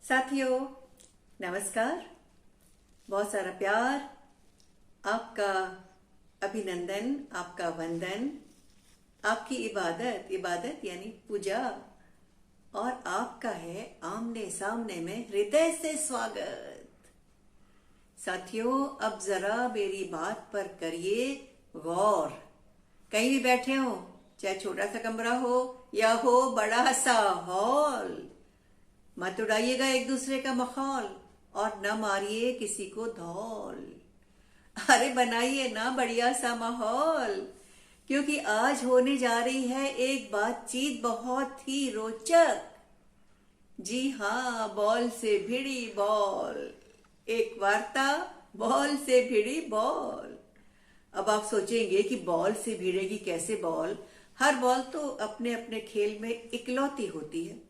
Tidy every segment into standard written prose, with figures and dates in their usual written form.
साथियों, नमस्कार। बहुत सारा प्यार, आपका अभिनंदन, आपका वंदन, आपकी इबादत। इबादत यानी पूजा, और आपका है आमने सामने में हृदय से स्वागत। साथियों, अब जरा मेरी बात पर करिए गौर। कहीं भी बैठे हो, चाहे छोटा सा कमरा हो या हो बड़ा सा हॉल, मत उड़ाइएगा एक दूसरे का मखौल और न मारिए किसी को धौल। अरे बनाइए ना बढ़िया सा माहौल, क्योंकि आज होने जा रही है एक बातचीत बहुत ही रोचक। जी हाँ, बॉल से भिड़ी बॉल, एक वार्ता बॉल से भिड़ी बॉल। अब आप सोचेंगे कि बॉल से भिड़ेगी कैसे बॉल? हर बॉल तो अपने अपने खेल में इकलौती होती है।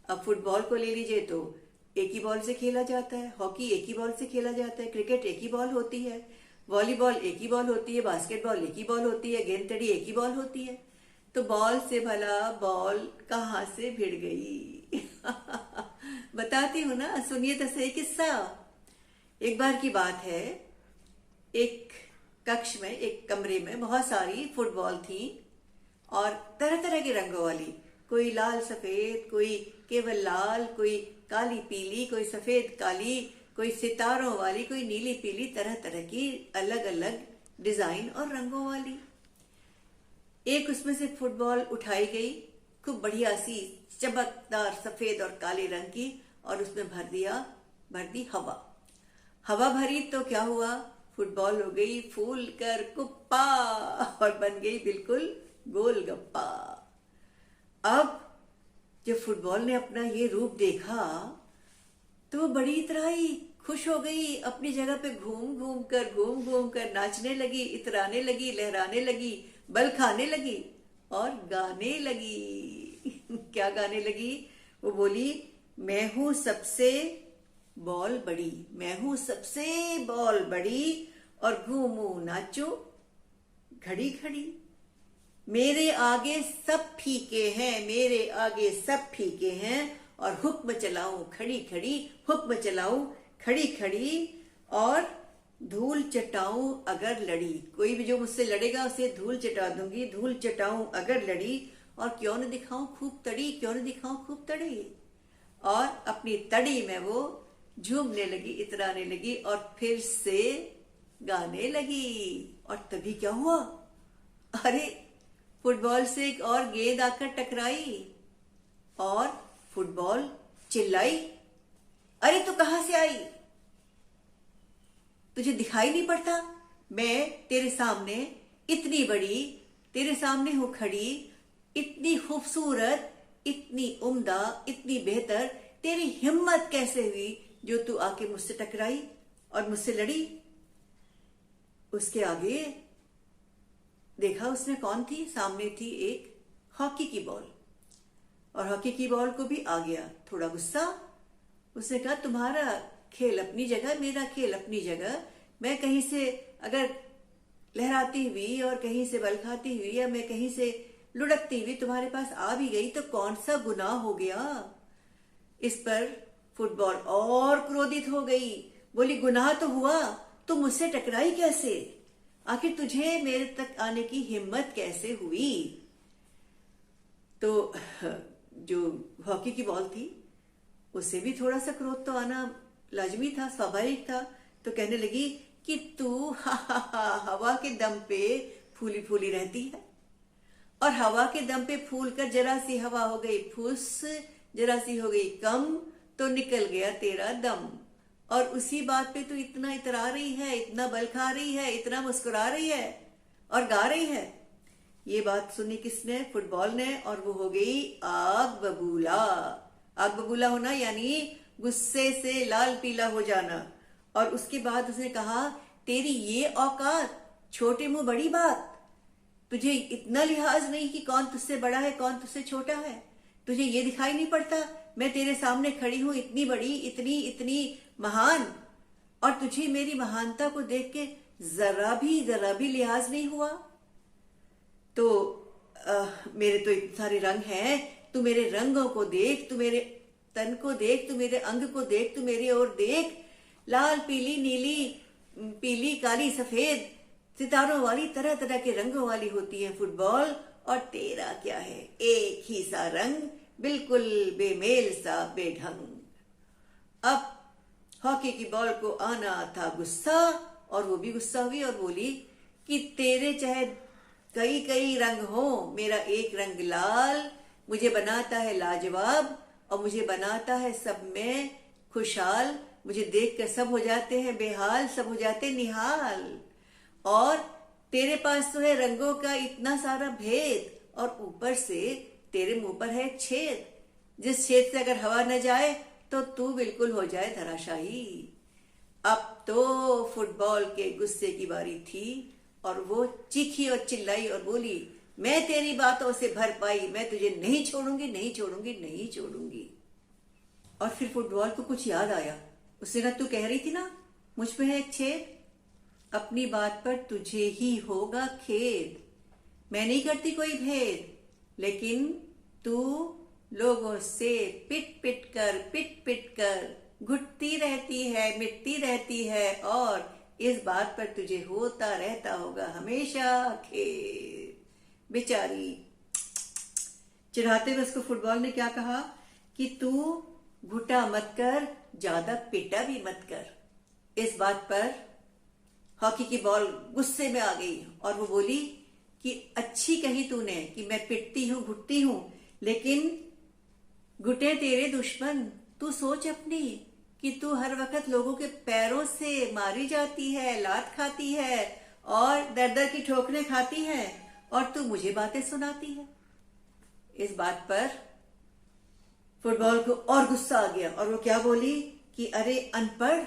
अब फुटबॉल को ले लीजिए तो एक ही बॉल से खेला जाता है, हॉकी एक ही बॉल से खेला जाता है, क्रिकेट एक ही बॉल होती है, वॉलीबॉल एक ही बॉल होती है, बास्केटबॉल एक ही बॉल होती है, गेंद एक ही बॉल होती है। तो बॉल से भला बॉल कहाँ से भिड़ गई? बताती हूँ ना, सुनिए तो सही किस्सा। एक बार की बात है, एक कक्ष में, एक कमरे में बहुत सारी फुटबॉल थी और तरह तरह के रंगों वाली। कोई लाल सफेद, कोई केवल लाल, कोई काली पीली, कोई सफेद काली, कोई सितारों वाली, कोई नीली पीली, तरह तरह की अलग अलग डिजाइन और रंगों वाली। एक उसमें से फुटबॉल उठाई गई, खूब बढ़िया सी चमकदार सफेद और काले रंग की, और उसमें भर दी हवा। हवा भरी तो क्या हुआ? फुटबॉल हो गई फूल कर कुप्पा और बन गई बिल्कुल गोलगप्पा। अब जब फुटबॉल ने अपना ये रूप देखा तो वो बड़ी तरह ही खुश हो गई। अपनी जगह पे घूम घूम कर नाचने लगी, इतराने लगी, लहराने लगी, बल खाने लगी और गाने लगी। क्या गाने लगी? वो बोली, मैं हूं सबसे बॉल बड़ी, मैं हूं सबसे बॉल बड़ी, और घूमू नाचू घड़ी घड़ी। मेरे आगे सब फीके हैं, मेरे आगे सब फीके हैं, और हुक्म चलाऊं खड़ी खड़ी, हुक्म चलाऊं खड़ी खड़ी, और धूल चटाऊं अगर लड़ी। कोई भी जो मुझसे लड़ेगा उसे धूल चटा दूंगी, धूल चटाऊं अगर लड़ी, और क्यों न दिखाऊं खूब तड़ी, क्यों न दिखाऊं खूब तड़ी। और अपनी तड़ी में वो झूमने लगी, इतराने लगी, और फिर से गाने लगी। और तभी क्या हुआ? अरे, फुटबॉल से एक और गेंद आकर टकराई और फुटबॉल चिल्लाई, अरे तू कहां से आई? तुझे दिखाई नहीं पड़ता? मैं तेरे सामने इतनी बड़ी, तेरे सामने हूं खड़ी, इतनी खूबसूरत, इतनी उम्दा, इतनी बेहतर। तेरी हिम्मत कैसे हुई जो तू आके मुझसे टकराई और मुझसे लड़ी? उसके आगे देखा उसने कौन थी? सामने थी एक हॉकी की बॉल, और हॉकी की बॉल को भी आ गया थोड़ा गुस्सा। उसने कहा, तुम्हारा खेल अपनी जगह, मेरा खेल अपनी जगह। मैं कहीं से अगर लहराती हुई और कहीं से बल खाती हुई, या मैं कहीं से लुढ़कती हुई तुम्हारे पास आ भी गई तो कौन सा गुनाह हो गया? इस पर फुटबॉल और क्रोधित हो गई, बोली, गुनाह तो हुआ, तुम मुझसे टकराई कैसे? आखिर तुझे मेरे तक आने की हिम्मत कैसे हुई? तो जो हॉकी की बॉल थी उससे भी थोड़ा सा क्रोध तो आना लाजमी था, स्वाभाविक था। तो कहने लगी कि तू हवा के दम पे फूली फूली रहती है, और हवा के दम पे फूल कर जरा सी हवा हो गई फुस, जरा सी हो गई कम, तो निकल गया तेरा दम। और उसी बात पे तू इतना इतरा रही है, इतना बल खा रही है, इतना मुस्कुरा रही है और गा रही है। ये बात सुनी किसने? फुटबॉल ने। और वो हो गई आग बबूला। आग बबूला होना यानी गुस्से से लाल पीला हो जाना। और उसके बाद उसने कहा, तेरी ये औकात, छोटे मुंह बड़ी बात, तुझे इतना लिहाज नहीं कि कौन तुझसे बड़ा है, कौन तुझसे छोटा है? तुझे ये दिखाई नहीं पड़ता मैं तेरे सामने खड़ी हूं, इतनी बड़ी, इतनी इतनी महान, और तुझे मेरी महानता को देख के जरा भी लिहाज नहीं हुआ? तो मेरे तो इतने सारे रंग हैं, तू मेरे रंगों को देख, तू मेरे तन को देख, तू मेरे अंग को देख, तू मेरी ओर देख, लाल पीली नीली पीली काली सफेद सितारों वाली तरह तरह के रंगों वाली होती है फुटबॉल, और तेरा क्या है, एक ही सा रंग, बिल्कुल बेमेल सा बेढंग। अब हॉकी की बॉल को आना था गुस्सा, और वो भी गुस्सा हुई और बोली कि तेरे चाहे कई कई रंग हो, मेरा एक रंग लाल मुझे बनाता है लाजवाब, और मुझे बनाता है सब में खुशहाल। मुझे देखकर सब हो जाते हैं बेहाल, सब हो जाते निहाल। और तेरे पास तो है रंगों का इतना सारा भेद, और ऊपर से तेरे मुंह पर है छेद, जिस छेद से अगर हवा न जाए तो तू बिल्कुल हो जाए धराशायी। अब तो फुटबॉल के गुस्से की बारी थी, और वो चीखी और चिल्लाई और बोली, मैं तेरी बातों से भर पाई, मैं तुझे नहीं छोड़ूंगी, नहीं छोड़ूंगी, नहीं छोड़ूंगी। और फिर फुटबॉल को कुछ याद आया। उसने कहा, तू कह रही थी ना मुझ में है एक छेद, अपनी बात पर तुझे ही होगा खेद। मैं नहीं करती कोई भेद, लेकिन तू लोगों से पिट पिट कर घुटती रहती है, मिटती रहती है, और इस बात पर तुझे होता रहता होगा हमेशा खेद। बेचारी। चिढ़ाते हुए उसको फुटबॉल ने क्या कहा कि तू घुटा मत कर, ज्यादा पिटा भी मत कर। इस बात पर हॉकी की बॉल गुस्से में आ गई, और वो बोली कि अच्छी कही तूने कि मैं पिटती हूं, घुटती हूं, लेकिन घुटे तेरे दुश्मन। तू सोच अपनी कि तू हर वक्त लोगों के पैरों से मारी जाती है, लात खाती है, और दर दर की ठोकरें खाती है, और तू मुझे बातें सुनाती है। इस बात पर फुटबॉल को और गुस्सा आ गया, और वो क्या बोली कि अरे अनपढ़,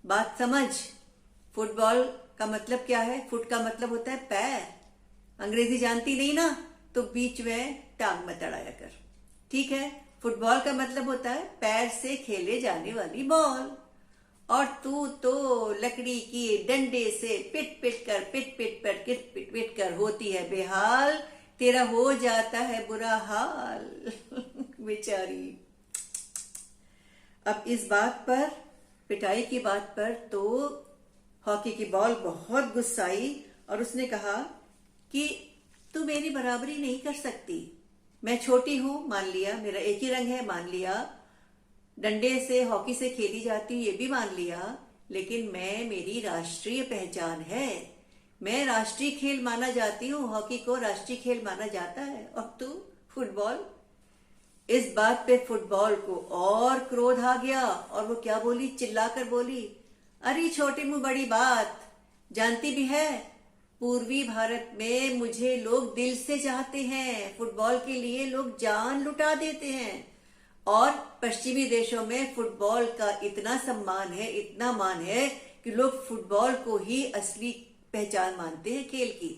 बात समझ। फुटबॉल का मतलब क्या है? फुट का मतलब होता है पैर। अंग्रेजी जानती नहीं ना, तो बीच में टांग मत अड़ाया कर, ठीक है? फुटबॉल का मतलब होता है पैर से खेले जाने वाली बॉल, और तू तो लकड़ी की डंडे से पिट पिट कर होती है बेहाल, तेरा हो जाता है बुरा हाल। बेचारी। अब इस बात पर, पिटाई की बात पर, तो हॉकी की बॉल बहुत गुस्साई, और उसने कहा कि तू मेरी बराबरी नहीं कर सकती। मैं छोटी हूं, मान लिया, मेरा एक ही रंग है, मान लिया, डंडे से हॉकी से खेली जाती हूँ, ये भी मान लिया, लेकिन मेरी राष्ट्रीय पहचान है। मैं राष्ट्रीय खेल माना जाती हूँ, हॉकी को राष्ट्रीय खेल माना जाता है, और तू फुटबॉल। इस बात पे फुटबॉल को और क्रोध आ गया, और वो क्या बोली, चिल्लाकर बोली, अरे छोटी मुंह बड़ी बात, जानती भी है पूर्वी भारत में मुझे लोग दिल से चाहते हैं, फुटबॉल के लिए लोग जान लुटा देते हैं, और पश्चिमी देशों में फुटबॉल का इतना सम्मान है, इतना मान है कि लोग फुटबॉल को ही असली पहचान मानते हैं खेल की।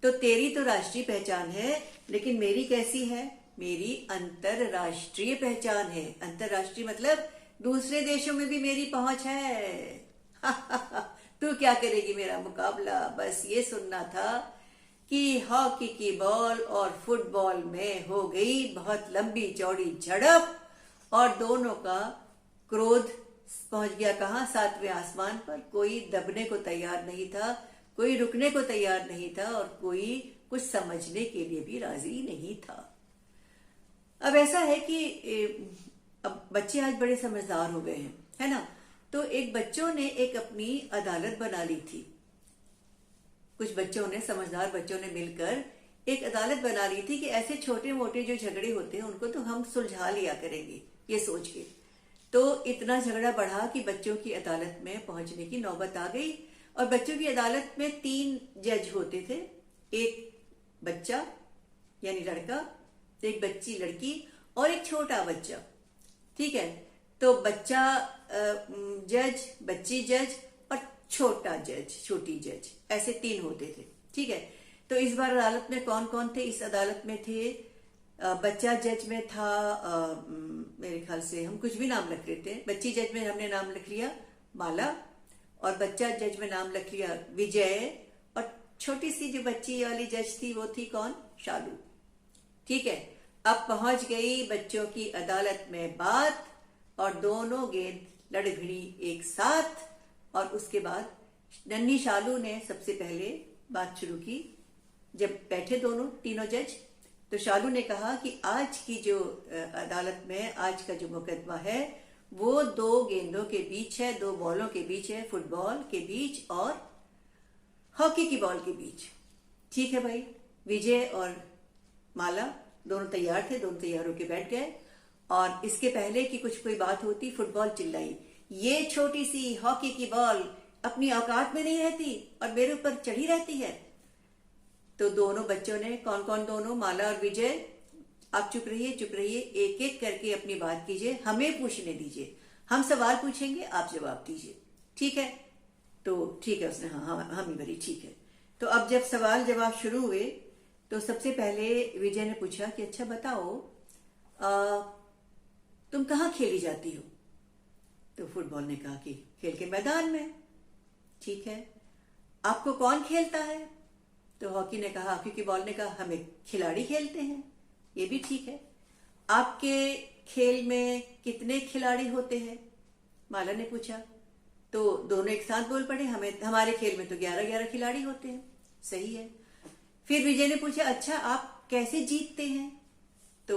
तो तेरी तो राष्ट्रीय पहचान है, लेकिन मेरी कैसी है? मेरी अंतरराष्ट्रीय पहचान है। अंतरराष्ट्रीय मतलब दूसरे देशों में भी मेरी पहुंच है। तू क्या करेगी मेरा मुकाबला? बस ये सुनना था कि हॉकी की बॉल और फुटबॉल में हो गई बहुत लंबी चौड़ी झड़प, और दोनों का क्रोध पहुंच गया कहां? सातवें आसमान पर। कोई दबने को तैयार नहीं था, कोई रुकने को तैयार नहीं था, और कोई कुछ समझने के लिए भी राजी नहीं था। अब ऐसा है कि अब बच्चे आज बड़े समझदार हो गए हैं, है ना? तो एक बच्चों ने एक अपनी अदालत बना ली थी। कुछ बच्चों ने, समझदार बच्चों ने मिलकर एक अदालत बना ली थी कि ऐसे छोटे मोटे जो झगड़े होते हैं उनको तो हम सुलझा लिया करेंगे, ये सोच के। तो इतना झगड़ा बढ़ा कि बच्चों की अदालत में पहुंचने की नौबत आ गई, और बच्चों की अदालत में 3 जज होते थे, एक बच्चा यानी लड़का, एक बच्ची लड़की, और एक छोटा बच्चा, ठीक है? तो बच्चा जज, बच्ची जज, और छोटा जज, छोटी जज, ऐसे 3 होते थे, ठीक है? तो इस बार अदालत में कौन कौन थे? इस अदालत में थे, बच्चा जज में था, मेरे ख्याल से हम कुछ भी नाम रख लेते हैं। बच्ची जज में हमने नाम लिख लिया माला, और बच्चा जज में नाम लिख लिया विजय, और छोटी सी जो बच्ची वाली जज थी वो थी कौन? शालू, ठीक है? अब पहुंच गई बच्चों की अदालत में बात और दोनों गेंद लड़ भिड़ी एक साथ। और उसके बाद नन्ही शालू ने सबसे पहले बात शुरू की। जब बैठे दोनों तीनों जज, तो शालू ने कहा कि आज की जो अदालत में आज का जो मुकदमा है वो दो गेंदों के बीच है, दो बॉलों के बीच है, फुटबॉल के बीच और हॉकी की बॉल के बीच। ठीक है भाई। विजय और माला दोनों तैयार थे, दोनों तैयार होकर बैठ गए। और इसके पहले कि कुछ कोई बात होती, फुटबॉल चिल्लाई, ये छोटी सी हॉकी की बॉल अपनी औकात में नहीं रहती और मेरे ऊपर चढ़ी रहती है। तो दोनों बच्चों ने, कौन कौन दोनों, माला और विजय, आप चुप रहिए चुप रहिए, एक एक करके अपनी बात कीजिए, हमें पूछने दीजिए, हम सवाल पूछेंगे, आप जवाब दीजिए, ठीक है? तो ठीक है, उसने हाँ हम ही भरी, ठीक है। तो अब जब सवाल जवाब शुरू हुए तो सबसे पहले विजय ने पूछा कि अच्छा बताओ, तुम कहाँ खेली जाती हो? तो फुटबॉल ने कहा कि खेल के मैदान में। ठीक है। आपको कौन खेलता है? तो हॉकी ने कहा, हॉकी की बॉल ने कहा, हमें खिलाड़ी खेलते हैं। ये भी ठीक है। आपके खेल में कितने खिलाड़ी होते हैं? माला ने पूछा। तो दोनों एक साथ बोल पड़े, हमारे खेल में तो 11-11 खिलाड़ी होते हैं। सही है। फिर विजय ने पूछा, अच्छा आप कैसे जीतते हैं? तो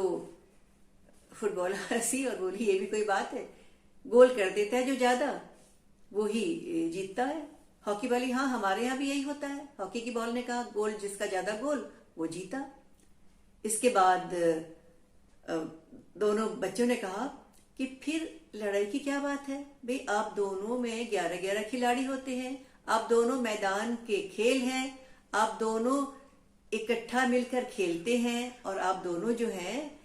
फुटबॉल हंसी और बोली, ये भी कोई बात है, गोल कर देता है जो ज्यादा वो ही जीतता है। हॉकी वाली, हाँ हमारे यहाँ भी यही होता है। हॉकी की बॉल ने कहा, गोल जिसका ज्यादा गोल वो जीता। इसके बाद दोनों बच्चों ने कहा कि फिर लड़ाई की क्या बात है भाई, आप दोनों में 11-11 खिलाड़ी होते हैं, आप दोनों मैदान के खेल हैं, आप दोनों इकट्ठा मिलकर खेलते हैं और आप दोनों जो हैं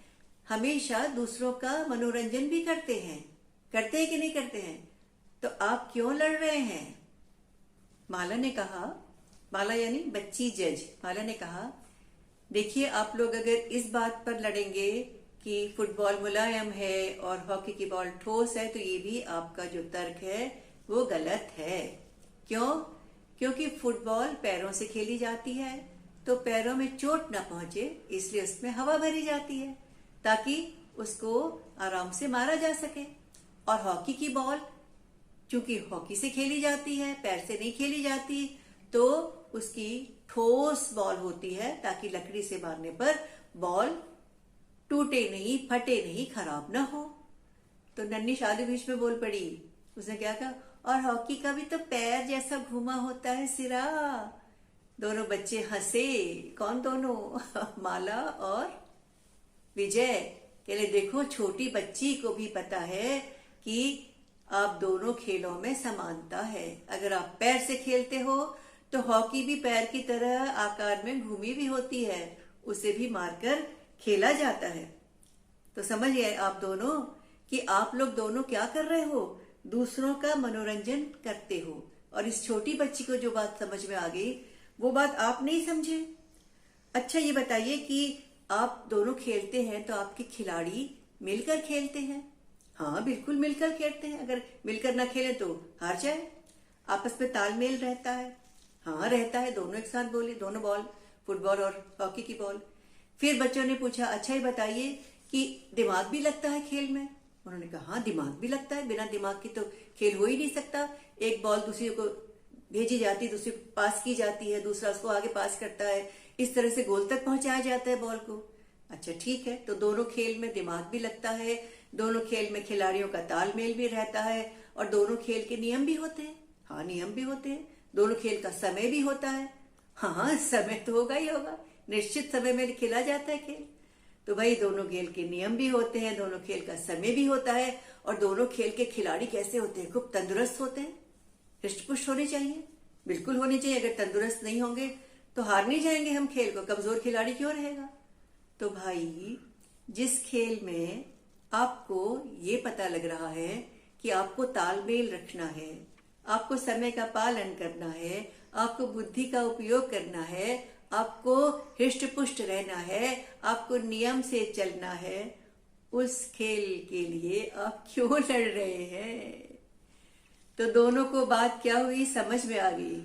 हमेशा दूसरों का मनोरंजन भी करते हैं कि नहीं करते हैं? तो आप क्यों लड़ रहे हैं? माला ने कहा, माला यानी बच्ची जज, माला ने कहा, देखिए आप लोग अगर इस बात पर लड़ेंगे कि फुटबॉल मुलायम है और हॉकी की बॉल ठोस है, तो ये भी आपका जो तर्क है वो गलत है। क्यों? क्योंकि फुटबॉल पैरों से खेली जाती है तो पैरों में चोट ना पहुंचे, इसलिए उसमें हवा भरी जाती है ताकि उसको आराम से मारा जा सके। और हॉकी की बॉल चूंकि हॉकी से खेली जाती है, पैर से नहीं खेली जाती, तो उसकी ठोस बॉल होती है ताकि लकड़ी से मारने पर बॉल टूटे नहीं, फटे नहीं, खराब ना हो। तो नन्ही शादी बीच में बोल पड़ी। उसने क्या कहा, और हॉकी का भी तो पैर जैसा घुमा होता है सिरा। दोनों बच्चे हंसे। कौन दोनों? माला और विजय। कहले, देखो छोटी बच्ची को भी पता है कि आप दोनों खेलों में समानता है। अगर आप पैर से खेलते हो तो हॉकी भी पैर की तरह आकार में घूमी भी होती है, उसे भी मारकर खेला जाता है। तो समझ गए आप दोनों कि आप लोग दोनों क्या कर रहे हो, दूसरों का मनोरंजन करते हो। और इस छोटी बच्ची को जो बात समझ में आ गई वो बात आप नहीं समझे। अच्छा ये बताइए कि आप दोनों खेलते हैं तो आपके खिलाड़ी मिलकर खेलते हैं? हाँ बिल्कुल मिलकर खेलते हैं। अगर मिलकर ना खेले तो हार जाए। आपस में तालमेल रहता है? हाँ रहता है। दोनों एक साथ बोले, दोनों बॉल, फुटबॉल और हॉकी की बॉल। फिर बच्चों ने पूछा, अच्छा ये बताइए कि दिमाग भी लगता है खेल में? उन्होंने कहा, हाँ दिमाग भी लगता है, बिना दिमाग के तो खेल हो ही नहीं सकता। एक बॉल दूसरे को भेजी जाती है, दूसरे को पास की जाती है, दूसरा उसको आगे पास करता है, इस तरह से गोल तक पहुंचाया जाता है बॉल को। अच्छा ठीक है, तो दोनों खेल में दिमाग भी लगता है, दोनों खेल में खिलाड़ियों का तालमेल भी रहता है और दोनों खेल के नियम भी होते हैं। हाँ नियम भी होते हैं। दोनों खेल का समय भी होता है। हाँ समय तो होगा ही होगा, निश्चित समय में खेला जाता है खेल। तो भाई दोनों खेल के नियम भी होते हैं, दोनों खेल का समय भी होता है और दोनों खेल के खिलाड़ी कैसे होते हैं? खूब तंदुरुस्त होते हैं, हृष्ट पुष्ट होने चाहिए, बिल्कुल होने चाहिए। अगर तंदुरुस्त नहीं होंगे तो हार नहीं जाएंगे हम खेल को, कमजोर खिलाड़ी क्यों रहेगा? तो भाई जिस खेल में आपको ये पता लग रहा है कि आपको तालमेल रखना है, आपको समय का पालन करना है, आपको बुद्धि का उपयोग करना है, आपको हृष्ट पुष्ट रहना है, आपको नियम से चलना है, उस खेल के लिए आप क्यों लड़ रहे हैं? तो दोनों को बात क्या हुई समझ में आ गई।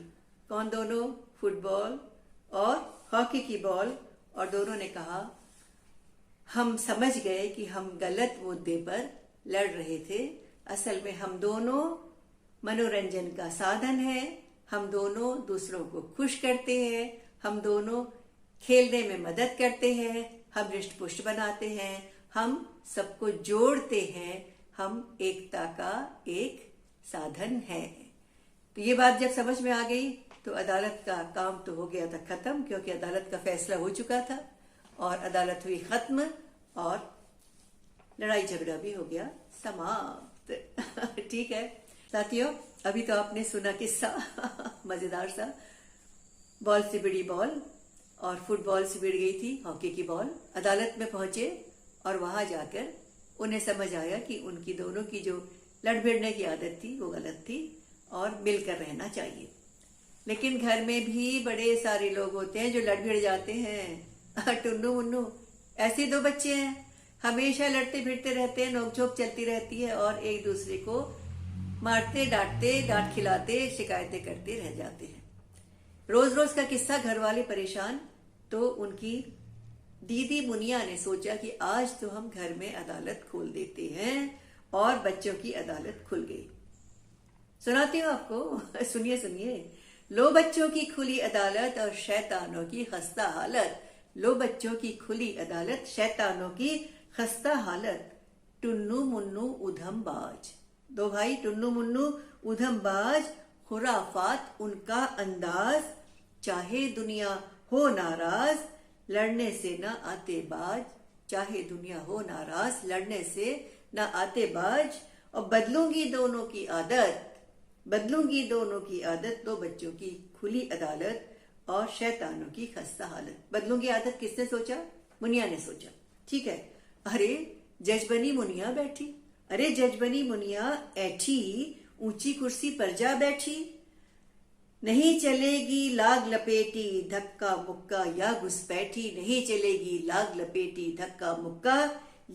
कौन दोनों? फुटबॉल और हॉकी की बॉल। और दोनों ने कहा, हम समझ गए कि हम गलत मुद्दे पर लड़ रहे थे। असल में हम दोनों मनोरंजन का साधन है, हम दोनों दूसरों को खुश करते हैं, हम दोनों खेलने में मदद करते हैं, हम हृष्ट पुष्ट बनाते हैं, हम सबको जोड़ते हैं, हम एकता का एक साधन है। तो ये बात जब समझ में आ गई तो अदालत का काम तो हो गया था खत्म, क्योंकि अदालत का फैसला हो चुका था और अदालत हुई खत्म और लड़ाई झगड़ा भी हो गया समाप्त। ठीक है साथियों, अभी तो आपने सुना किस्सा मजेदार सा। बॉल से भिड़ी बॉल और फुटबॉल से भिड़ गई थी हॉकी की बॉल। अदालत में पहुंचे और वहां जाकर उन्हें समझ आया कि उनकी दोनों की जो लड़ भिड़ने की आदत थी वो गलत थी और मिलकर रहना चाहिए। लेकिन घर में भी बड़े सारे लोग होते हैं जो लड़ भिड़ जाते हैं। टुन्नू मुन्नू ऐसे दो बच्चे हैं, हमेशा लड़ते भिड़ते रहते हैं, नोकझोंक चलती रहती है और एक दूसरे को मारते डांटते, डांट खिलाते, शिकायतें करते रह जाते हैं। रोज रोज का किस्सा, घर वाले परेशान। तो उनकी दीदी मुनिया ने सोचा कि आज तो हम घर में अदालत खोल देते हैं और बच्चों की अदालत खुल गई। सुनाती हूँ आपको, सुनिए सुनिए। लो बच्चों की खुली अदालत और शैतानों की खस्ता हालत। लो बच्चों की खुली अदालत, शैतानों की खस्ता हालत। टुन्नू मुन्नू उधम बाज। दो भाई टुन्नू मुन्नू उधम बाज, खुराफात उनका अंदाज। चाहे दुनिया हो नाराज, लड़ने से न आते बाज। चाहे दुनिया हो नाराज, लड़ने से न आते बाज। और बदलूंगी दोनों की आदत, बदलूंगी दोनों की आदत। दो बच्चों की खुली अदालत और शैतानों की खस्ता हालत। बदलूंगी आदत किसने सोचा? मुनिया ने सोचा। ठीक है। अरे जज बनी मुनिया बैठी, अरे जज बनी मुनिया ऐठी, ऊंची कुर्सी पर जा बैठी। नहीं चलेगी लाग लपेटी, धक्का मुक्का या घुसपैठी। नहीं चलेगी लाग लपेटी, धक्का मुक्का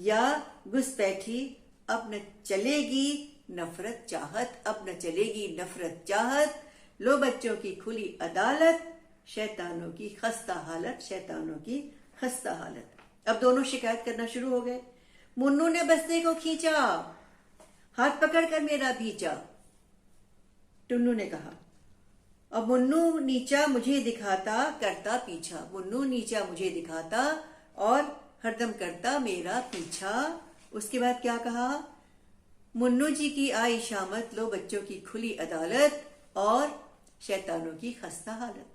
या घुसपैठी। अब न चलेगी नफरत चाहत, अब न चलेगी नफरत चाहत। लो बच्चों की खुली अदालत, शैतानों की खस्ता हालत। शैतानों की खस्ता हालत। अब दोनों शिकायत करना शुरू हो गए। मुन्नू ने बस्ते को खींचा, हाथ पकड़कर मेरा भींचा। टुन्नू ने कहा। अब मुन्नू नीचा मुझे दिखाता, करता पीछा। मुन्नू नीचा मुझे दिखाता और हरदम करता मेरा पीछा। उसके बाद क्या कहा? मुन्नू जी की आई शामत, लो बच्चों की खुली अदालत और शैतानों की खस्ता हालत।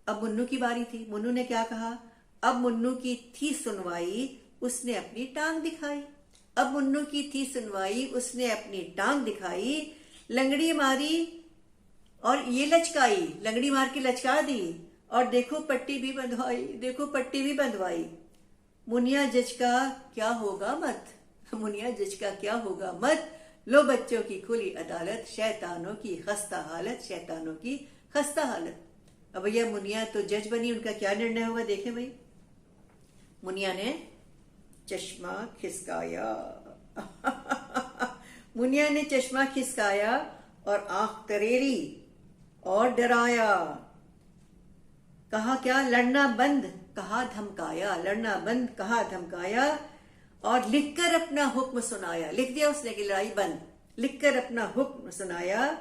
अब मुन्नू की बारी थी। मुन्नू ने क्या कहा? अब मुन्नू की थी सुनवाई, उसने अपनी टांग दिखाई। अब मुन्नू की थी सुनवाई, उसने अपनी टांग दिखाई। लंगड़ी मारी और ये लचकाई, लंगड़ी मार के लचका दी और देखो पट्टी भी बंधवाई, देखो पट्टी भी बंधवाई। मुनिया जज का क्या होगा मत, मुनिया जज का क्या होगा मत। लो बच्चों की खुली अदालत, शैतानों की खस्ता हालत। शैतानों की खस्ता हालत। अब भैया मुनिया तो जज बनी, उनका क्या निर्णय होगा देखें भाई। मुनिया ने चश्मा खिसकाया। मुनिया ने चश्मा खिसकाया और आंख तरेरी और डराया। कहा क्या? लड़ना बंद, कहा धमकाया। लड़ना बंद, कहा धमकाया और लिखकर अपना हुक्म सुनाया। लिख दिया उसने कि लड़ाई बंद, लिखकर अपना हुक्म सुनाया।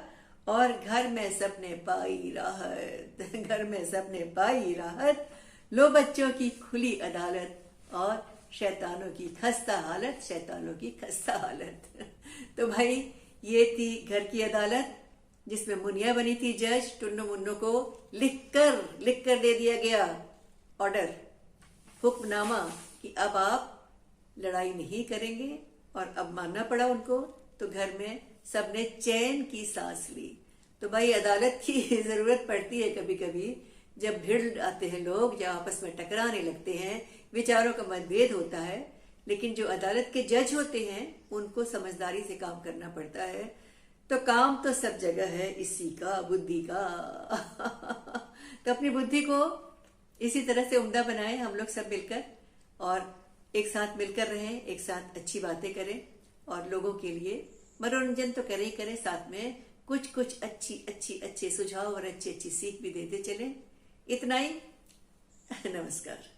और घर में सबने पाई राहत, घर में सबने पाई राहत। लो बच्चों की खुली अदालत और शैतानों की खस्ता हालत। शैतानों की खस्ता हालत। तो भाई ये थी घर की अदालत, जिसमें मुनिया बनी थी जज। टुन्नू मुन्नू को लिखकर दे दिया गया ऑर्डर, हुक्मनामा कि अब आप लड़ाई नहीं करेंगे। और अब मानना पड़ा उनको। तो घर में सबने चैन की सांस ली। तो भाई अदालत की जरूरत पड़ती है कभी कभी, जब भिड़ आते हैं लोग, जब आपस में टकराने लगते हैं, विचारों का मतभेद होता है। लेकिन जो अदालत के जज होते हैं उनको समझदारी से काम करना पड़ता है। तो काम तो सब जगह है इसी का, बुद्धि का। तो अपनी बुद्धि को इसी तरह से उम्दा बनाएं हम लोग सब मिलकर, और एक साथ मिलकर रहें, एक साथ अच्छी बातें करें और लोगों के लिए मनोरंजन तो करें ही करें, साथ में कुछ अच्छे सुझाव और अच्छी सीख भी देते चलें। इतना ही। नमस्कार।